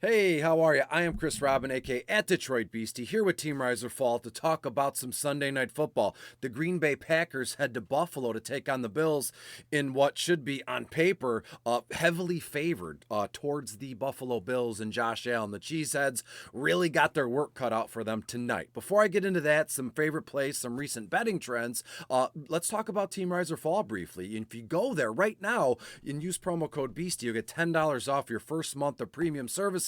Hey, how are you? I am Chris Robin, aka at Detroit Beastie, here with Team Riser Fall to talk about some Sunday Night Football. The Green Bay Packers head to Buffalo to take on the Bills in what should be, on paper, heavily favored towards the Buffalo Bills and Josh Allen. The Cheeseheads really got their work cut out for them tonight. Before I get into that, some favorite plays, some recent betting trends, let's talk about Team Riser Fall briefly. If you go there right now and use promo code Beastie, you get $10 off your first month of premium services.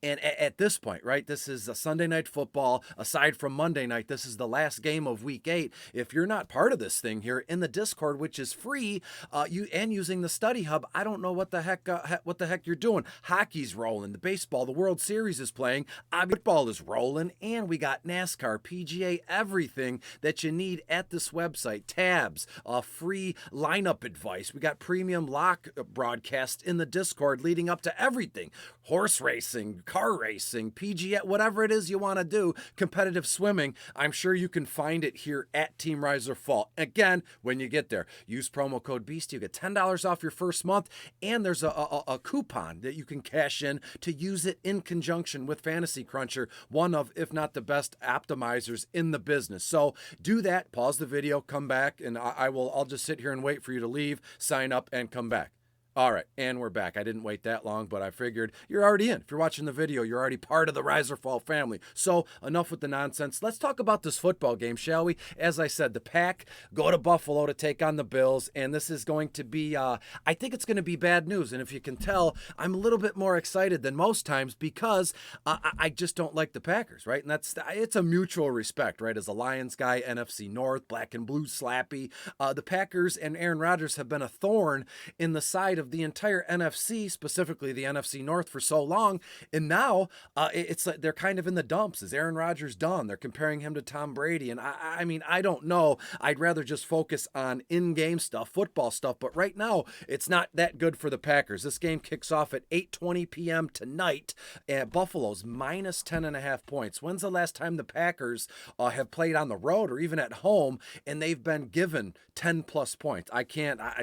And at this point, right, this is a Sunday Night Football. Aside from Monday night, this is the last game of Week 8. If you're not part of this thing here in the Discord, which is free, using the Study Hub, I don't know what the heck you're doing. Hockey's rolling, the baseball, the World Series is playing, football is rolling, and we got NASCAR, PGA, everything that you need at this website. Tabs, free lineup advice. We got premium lock broadcast in the Discord leading up to everything. Horse racing, car racing, PGA, whatever it is you want to do, competitive swimming. I'm sure you can find it here at Team Riser Fall. Again, when you get there, use promo code Beast. You get $10 off your first month, and there's a coupon that you can cash in to use it in conjunction with Fantasy Cruncher, one of, if not the best optimizers in the business. So do that, pause the video, come back, and I'll just sit here and wait for you to leave, sign up, and come back. All right, and we're back. I didn't wait that long, but I figured you're already in. If you're watching the video, you're already part of the Riser Fall family. So enough with the nonsense. Let's talk about this football game, shall we? As I said, the Pack go to Buffalo to take on the Bills, and this is going to be, I think it's going to be bad news. And if you can tell, I'm a little bit more excited than most times because I just don't like the Packers, right? And it's a mutual respect, right? As a Lions guy, NFC North, black and blue, slappy. The Packers and Aaron Rodgers have been a thorn in the side of the entire NFC, specifically the NFC North, for so long, and now it's like they're kind of in the dumps. Is Aaron Rodgers done? They're comparing him to Tom Brady, and I mean, I don't know. I'd rather just focus on in-game stuff, football stuff, but right now it's not that good for the Packers. This game kicks off at 8:20 p.m. tonight, and Buffalo's minus 10.5 points. When's the last time the Packers have played on the road or even at home and they've been given 10 plus points?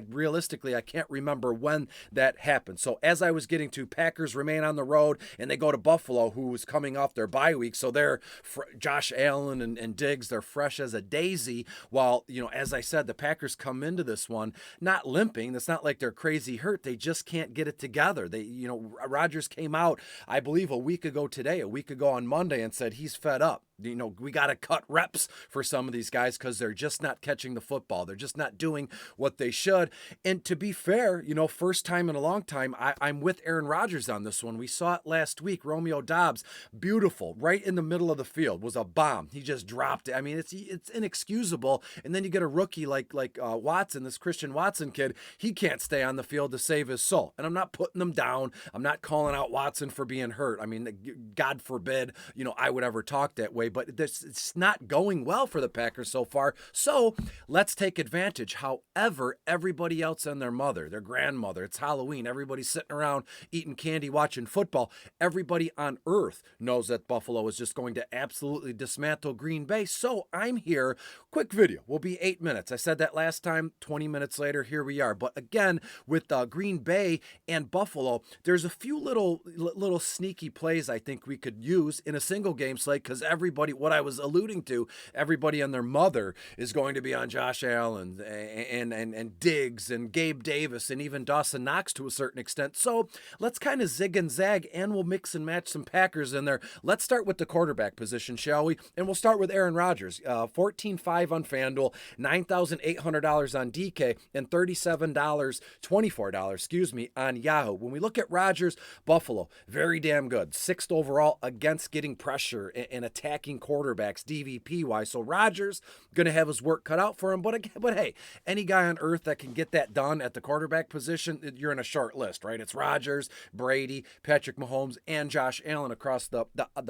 Realistically, I can't remember when that happened. So as I was getting to, Packers remain on the road and they go to Buffalo, who is coming off their bye week. So they're Josh Allen and Diggs, they're fresh as a daisy. While, as I said, the Packers come into this one not limping. It's not like they're crazy hurt. They just can't get it together. Rodgers came out, I believe a week ago on Monday, and said he's fed up. We got to cut reps for some of these guys because they're just not catching the football. They're just not doing what they should. And to be fair, first time in a long time, I'm with Aaron Rodgers on this one. We saw it last week. Romeo Doubs, beautiful, right in the middle of the field, was a bomb. He just dropped it. I mean, it's inexcusable. And then you get a rookie like Watson, this Christian Watson kid. He can't stay on the field to save his soul. And I'm not putting them down. I'm not calling out Watson for being hurt. I mean, God forbid, I would ever talk that way. But it's not going well for the Packers so far. So let's take advantage. However, everybody else and their mother, their grandmother, it's Halloween. Everybody's sitting around eating candy, watching football. Everybody on earth knows that Buffalo is just going to absolutely dismantle Green Bay. So I'm here. Quick video. Will be 8 minutes. I said that last time. 20 minutes later, here we are. But again, with Green Bay and Buffalo, there's a few little sneaky plays I think we could use in a single game slate because what I was alluding to, everybody and their mother is going to be on Josh Allen and Diggs and Gabe Davis and even Dawson Knox to a certain extent. So let's kind of zig and zag, and we'll mix and match some Packers in there. Let's start with the quarterback position, shall we? And we'll start with Aaron Rodgers. 14.5 on FanDuel, $9,800 on DK, and $24 on Yahoo. When we look at Rodgers, Buffalo, very damn good. 6th overall against getting pressure and attacking quarterbacks DVP wise. So Rodgers gonna have his work cut out for him. But hey, any guy on earth that can get that done at the quarterback position, you're in a short list, right? It's Rodgers, Brady, Patrick Mahomes, and Josh Allen across the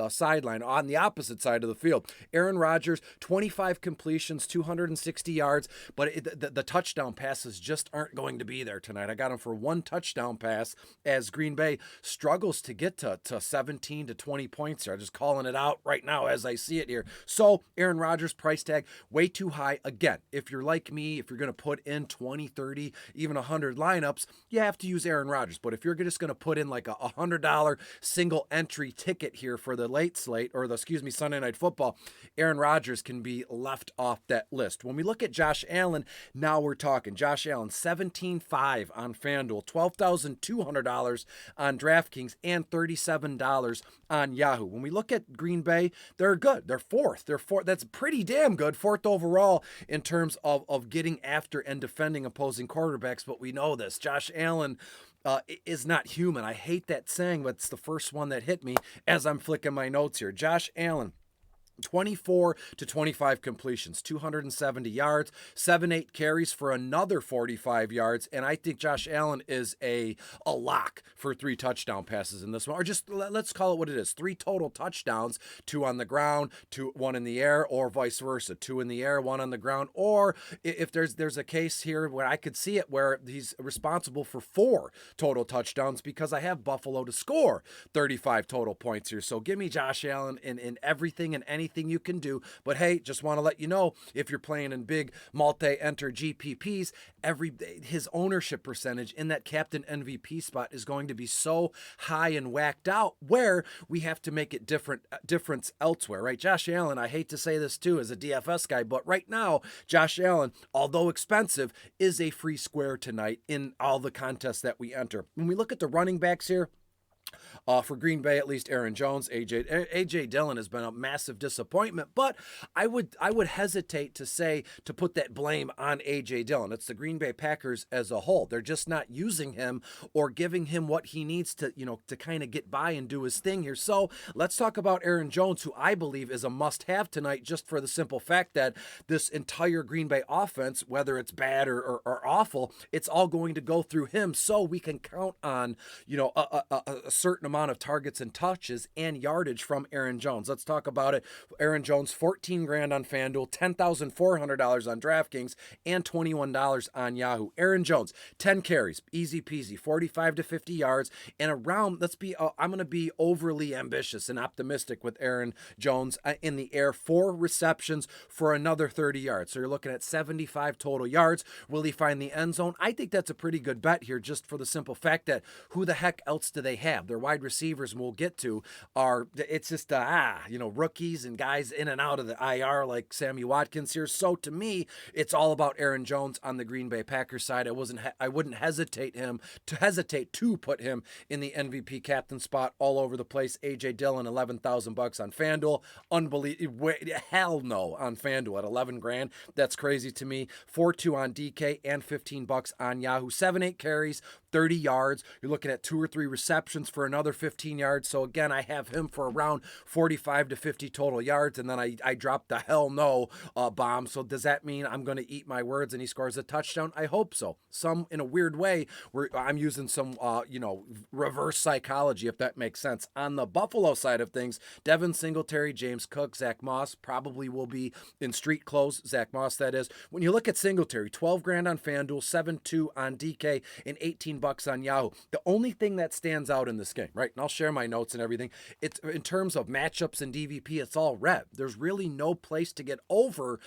sideline on the opposite side of the field. Aaron Rodgers, 25 completions, 260 yards, but the touchdown passes just aren't going to be there tonight. I got him for one touchdown pass as Green Bay struggles to get to 17 to 20 points here. I'm just calling it out right now as I see it here. So Aaron Rodgers price tag way too high. Again, if you're like me, if you're going to put in 20, 30, even 100 lineups, you have to use Aaron Rodgers. But if you're just going to put in like a $100 single entry ticket here for the late slate, or Sunday Night Football, Aaron Rodgers can be left off that list. When we look at Josh Allen, now we're talking. Josh Allen, 17.5 on FanDuel, $12,200 on DraftKings, and $37 on Yahoo. When we look at Green Bay, they're good. They're fourth. That's pretty damn good. Fourth overall in terms of getting after and defending opposing quarterbacks. But we know this. Josh Allen is not human. I hate that saying, but it's the first one that hit me as I'm flicking my notes here. Josh Allen, 24 to 25 completions, 270 yards, 7-8 carries for another 45 yards. And I think Josh Allen is a lock for 3 touchdown passes in this one. Or just let's call it what it is. 3 total touchdowns, 2 on the ground, 1 in the air, or vice versa. 2 in the air, 1 on the ground. Or if there's a case here where I could see it where he's responsible for 4 total touchdowns, because I have Buffalo to score 35 total points here. So give me Josh Allen in everything and anything you can do. But hey, just want to let you know, if you're playing in big multi-enter GPPs, his ownership percentage in that captain MVP spot is going to be so high and whacked out, where we have to make it difference elsewhere, right? Josh Allen, I hate to say this too as a DFS guy, but right now, Josh Allen, although expensive, is a free square tonight in all the contests that we enter. When we look at the running backs here, for Green Bay, at least Aaron Jones, A.J. Dillon has been a massive disappointment, but I would hesitate to put that blame on A.J. Dillon. It's the Green Bay Packers as a whole. They're just not using him or giving him what he needs to kind of get by and do his thing here. So let's talk about Aaron Jones, who I believe is a must-have tonight, just for the simple fact that this entire Green Bay offense, whether it's bad or awful, it's all going to go through him. So we can count on a certain amount of targets and touches and yardage from Aaron Jones. Let's talk about it. Aaron Jones, $14,000 on FanDuel, $10,400 on DraftKings, and $21 on Yahoo. Aaron Jones, 10 carries, easy peasy, 45 to 50 yards, and around, I'm going to be overly ambitious and optimistic with Aaron Jones in the air, 4 receptions for another 30 yards. So you're looking at 75 total yards. Will he find the end zone? I think that's a pretty good bet here, just for the simple fact that who the heck else do they have? Their wide receivers, and we'll get to, it's just rookies and guys in and out of the IR like Sammy Watkins here. So to me, it's all about Aaron Jones on the Green Bay Packers side. I wouldn't hesitate to put him in the MVP captain spot all over the place. A.J. Dillon, $11,000 on FanDuel. Unbelievable. Hell no on FanDuel at $11,000. That's crazy to me. 4-2 on DK and $15 on Yahoo. 7-8 carries, 30 yards. You're looking at 2 or 3 receptions for another 15 yards. So again, I have him for around 45 to 50 total yards, and then I dropped the hell no bomb. So does that mean I'm going to eat my words and he scores a touchdown? I hope so. Some, in a weird way, where I'm using some reverse psychology, if that makes sense. On the Buffalo side of things, Devin Singletary, James Cook, Zach Moss probably will be in street clothes. Zach Moss, that is. When you look at Singletary, $12,000 on FanDuel, 7-2 on DK, and $18 on Yahoo. The only thing that stands out in this game, right? And I'll share my notes and everything. It's in terms of matchups and DVP, it's all red. There's really no place to get over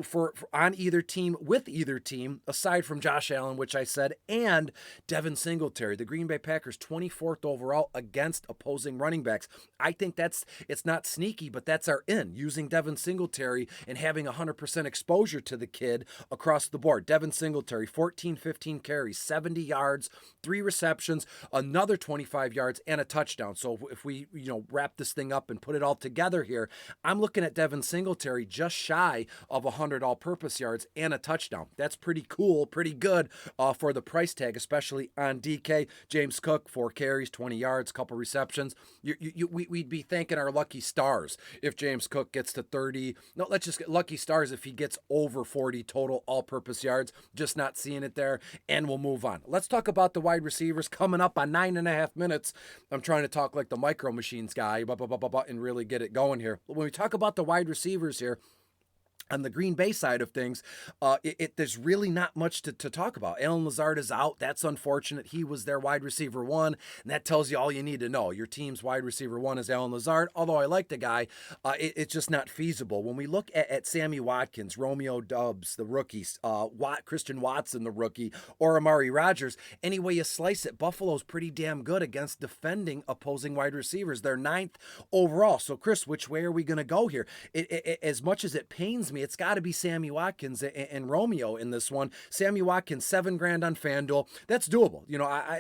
for on either team, with either team, aside from Josh Allen, which I said, and Devin Singletary. The Green Bay Packers 24th overall against opposing running backs. I think it's not sneaky, but that's our in, using Devin Singletary and having 100% exposure to the kid across the board. Devin Singletary, 15 carries, 70 yards, 3 receptions, another 25 yards, and a touchdown. So if we wrap this thing up and put it all together here, I'm looking at Devin Singletary just shy of 100 all-purpose yards and a touchdown. That's pretty cool, pretty good for the price tag, especially on DK. James Cook, 4 carries, 20 yards, couple receptions. We'd be thanking our lucky stars if James Cook gets to 30. No, let's just get lucky stars if he gets over 40 total all-purpose yards. Just not seeing it there, and we'll move on. Let's talk about the wide receivers coming up on 9.5 minutes. I'm trying to talk like the Micro Machines guy, and really get it going here. When we talk about the wide receivers here, On the Green Bay side of things, there's really not much to talk about. Allen Lazard is out. That's unfortunate. He was their wide receiver one, and that tells you all you need to know. Your team's wide receiver one is Allen Lazard. Although I like the guy, it's just not feasible. When we look at Sammy Watkins, Romeo Doubs, the rookies, Christian Watson, the rookie, or Amari Rodgers, any way you slice it, Buffalo's pretty damn good against defending opposing wide receivers. They're 9th overall. So, Chris, which way are we going to go here? As much as it pains me, it's got to be Sammy Watkins and Romeo in this one. Sammy Watkins, $7,000 on FanDuel. That's doable.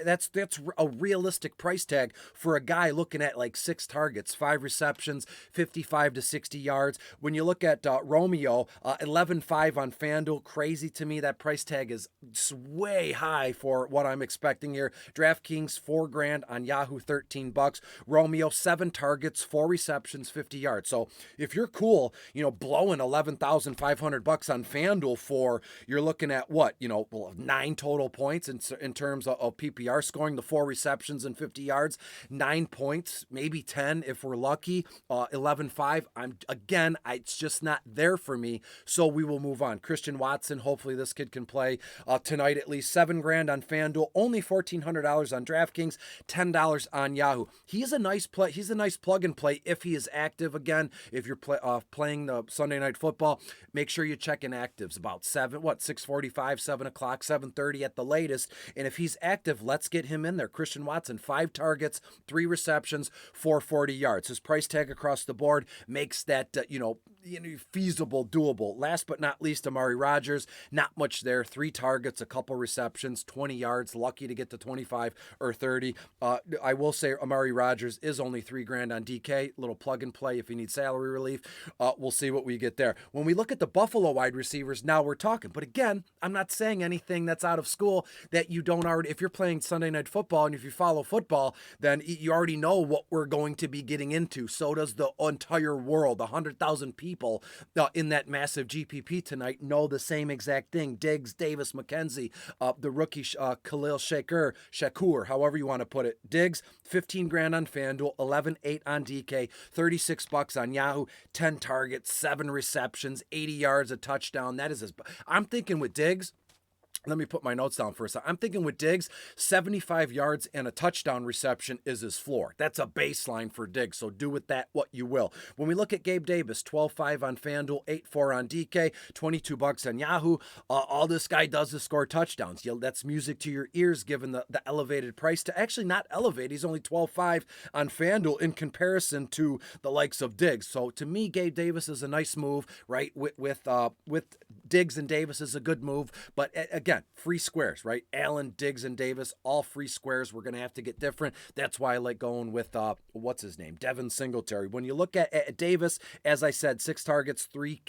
That's a realistic price tag for a guy looking at like 6 targets, 5 receptions, 55 to 60 yards. When you look at Romeo, 11.5 on FanDuel, crazy to me. That price tag is way high for what I'm expecting here. DraftKings, $4,000 on Yahoo, $13. Romeo, 7 targets, 4 receptions, 50 yards. So if you're cool, blowing $11,500 on FanDuel for, you're looking at what, 9 total points in terms of PPR scoring, the 4 receptions and 50 yards, 9 points, maybe 10 if we're lucky, 11.5. It's just not there for me. So we will move on. Christian Watson, hopefully this kid can play tonight at least. $7,000 on FanDuel, only $1,400 on DraftKings, $10 on Yahoo. He's a nice play. He's a nice plug and play if he is active again. If you're playing the Sunday Night Football, make sure you check in actives about 6:45, 7 o'clock, 7:30 at the latest. And if he's active, let's get him in there. Christian Watson, 5 targets, 3 receptions, 440 yards. His price tag across the board makes that, feasible, doable. Last but not least, Amari Rodgers, not much there. 3 targets, a couple receptions, 20 yards, lucky to get to 25 or 30. I will say Amari Rodgers is only $3,000 on DK, little plug and play if you need salary relief. We'll see what we get there. When we look at the Buffalo wide receivers, now we're talking. But again, I'm not saying anything that's out of school that you don't already, if you're playing Sunday Night Football and if you follow football, then you already know what we're going to be getting into. So does the entire world. 100,000 people in that massive GPP tonight know the same exact thing. Diggs, Davis, McKenzie, the rookie Khalil Shakur, however you want to put it. Diggs, $15,000 on FanDuel, 11.8 on DK, $36 on Yahoo, 10 targets, 7 receptions, 80 yards, a touchdown. That is his. I'm thinking with Diggs, let me put my notes down for a second. I'm thinking with Diggs, 75 yards and a touchdown reception is his floor. That's a baseline for Diggs, so do with that what you will. When we look at Gabe Davis, 12.5 on FanDuel, 8.4 on DK, $22 on Yahoo. All this guy does is score touchdowns. That's music to your ears given the elevated price to actually not elevate. He's only 12.5 on FanDuel in comparison to the likes of Diggs. So to me, Gabe Davis is a nice move, right? With Diggs and Davis is a good move, but again, free squares, right? Allen, Diggs, and Davis, all free squares. We're going to have to get different. That's why I like going with, what's his name? Devin Singletary. When you look at Davis, as I said, 6 targets, 4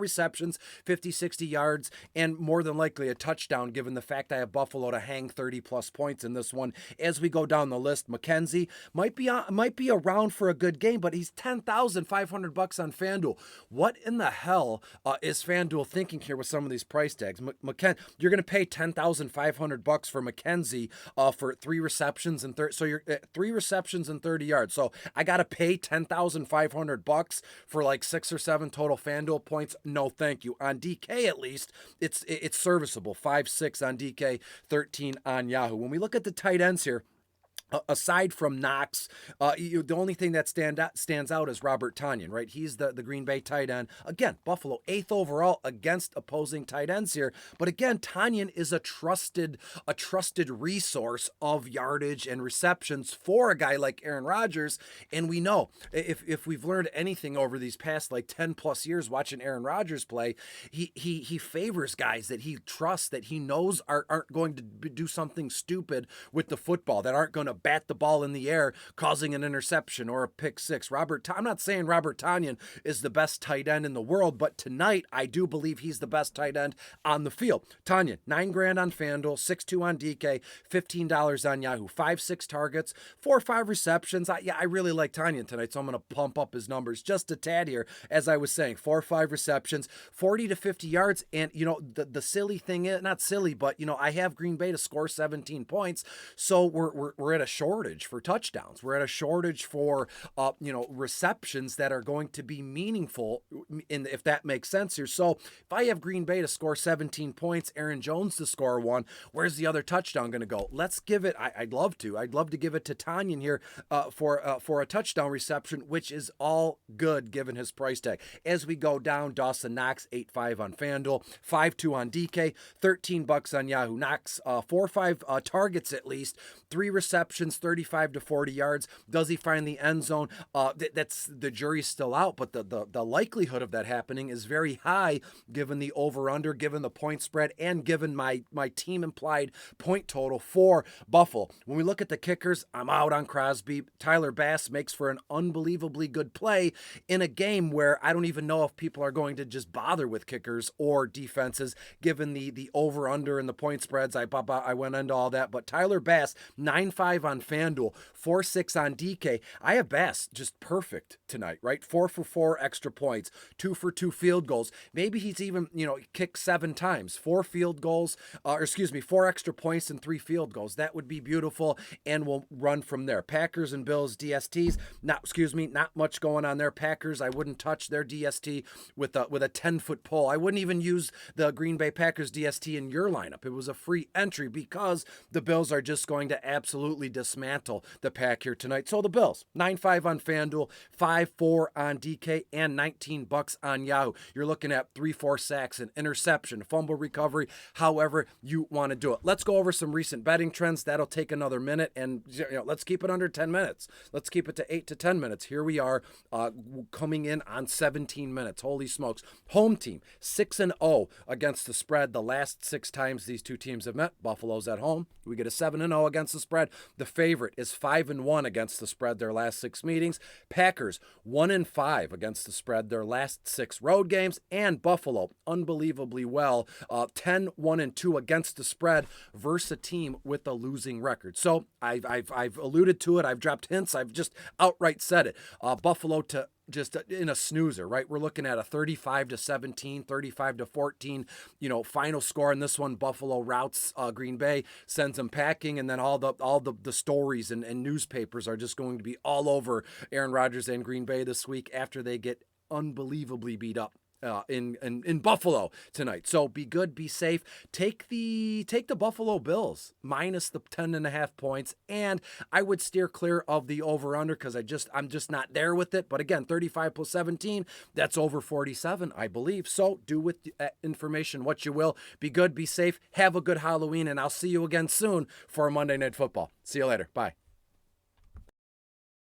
receptions, 50, 60 yards, and more than likely a touchdown given the fact I have Buffalo to hang 30-plus points in this one. As we go down the list, McKenzie might be around for a good game, but he's $10,500 on FanDuel. What in the hell is FanDuel thinking here with some of these price tags? You're going to pay $10,500 for McKenzie for 3 receptions and 30. So you're 3 receptions and 30 yards. So I got to pay $10,500 for like 6 or 7 total FanDuel points. No, thank you. On DK, at least it's serviceable. 5.6 on DK, 13 on Yahoo. When we look at the tight ends here, aside from Knox, the only thing that stands out is Robert Tonyan, right? He's the Green Bay tight end. Again, Buffalo 8th overall against opposing tight ends here. But again, Tonyan is a trusted resource of yardage and receptions for a guy like Aaron Rodgers. And we know if we've learned anything over these past like 10 plus years watching Aaron Rodgers play, he favors guys that he trusts, that he knows aren't going to do something stupid with the football, that aren't going to bat the ball in the air, causing an interception or a pick six. I'm not saying Robert Tonyan is the best tight end in the world, but tonight I do believe he's the best tight end on the field. Tonyan, $9,000 on FanDuel, 6.2 on DK, $15 on Yahoo, 5-6 targets, 4-5 receptions. I really like Tonyan tonight, so I'm going to pump up his numbers just a tad here. As I was saying, 4-5 receptions, 40 to 50 yards, and the silly thing is, not silly, but I have Green Bay to score 17 points, so we're at a shortage for touchdowns. We're at a shortage for, receptions that are going to be meaningful, if that makes sense here. So if I have Green Bay to score 17 points, Aaron Jones to score 1, where's the other touchdown going to go? Let's give it, I'd love to give it to Tanyan here for a touchdown reception, which is all good given his price tag. As we go down, Dawson Knox, 8-5 on FanDuel, 5-2 on DK, $13 on Yahoo. Knox, 4-5 targets at least, 3 receptions, 35 to 40 yards. Does he find the end zone? That's the jury's still out, but the likelihood of that happening is very high given the over-under, given the point spread, and given my team implied point total for Buffalo. When we look at the kickers, I'm out on Crosby. Tyler Bass makes for an unbelievably good play in a game where I don't even know if people are going to just bother with kickers or defenses, given the over-under and the point spreads. I went into all that, but Tyler Bass, 9-5 on FanDuel, 4-6 on DK. I have Bass just perfect tonight, right? 4 for 4 extra points, 2 for 2 field goals. Maybe he's even, kicked 7 times, 4 field goals, 4 extra points and 3 field goals. That would be beautiful, and we'll run from there. Packers and Bills DSTs, not much going on there. Packers, I wouldn't touch their DST with a 10-foot pole. I wouldn't even use the Green Bay Packers DST in your lineup. It was a free entry because the Bills are just going to absolutely dismantle the Pack here tonight. So the Bills, 9-5 on FanDuel, 5-4 on DK, and $19 on Yahoo. You're looking at 3-4 sacks, an interception, fumble recovery, however you want to do it. Let's go over some recent betting trends. That'll take another minute, and let's keep it under 10 minutes. Let's keep it to 8 to 10 minutes. Here we are coming in on 17 minutes. Holy smokes. Home team, 6-0 against the spread the last 6 times these two teams have met. Buffalo's at home. We get a 7-0 against the spread. The favorite is 5-1 against the spread their last 6 meetings. Packers, 1-5 against the spread their last 6 road games. And Buffalo, unbelievably well, 10-1-2 against the spread versus a team with a losing record. So I've alluded to it. I've dropped hints. I've just outright said it. Buffalo to just in a snoozer, right? We're looking at a 35-17, 35-14, final score in this one. Buffalo routs Green Bay, sends them packing, and then all the stories and newspapers are just going to be all over Aaron Rodgers and Green Bay this week after they get unbelievably beat up in Buffalo tonight. So be good, be safe. Take the Buffalo Bills minus the 10.5 points, and I would steer clear of the over under because I'm just not there with it. But again, 35 plus 17, that's over 47, I believe. So do with information what you will. Be good, be safe. Have a good Halloween, and I'll see you again soon for Monday Night Football. See you later. Bye.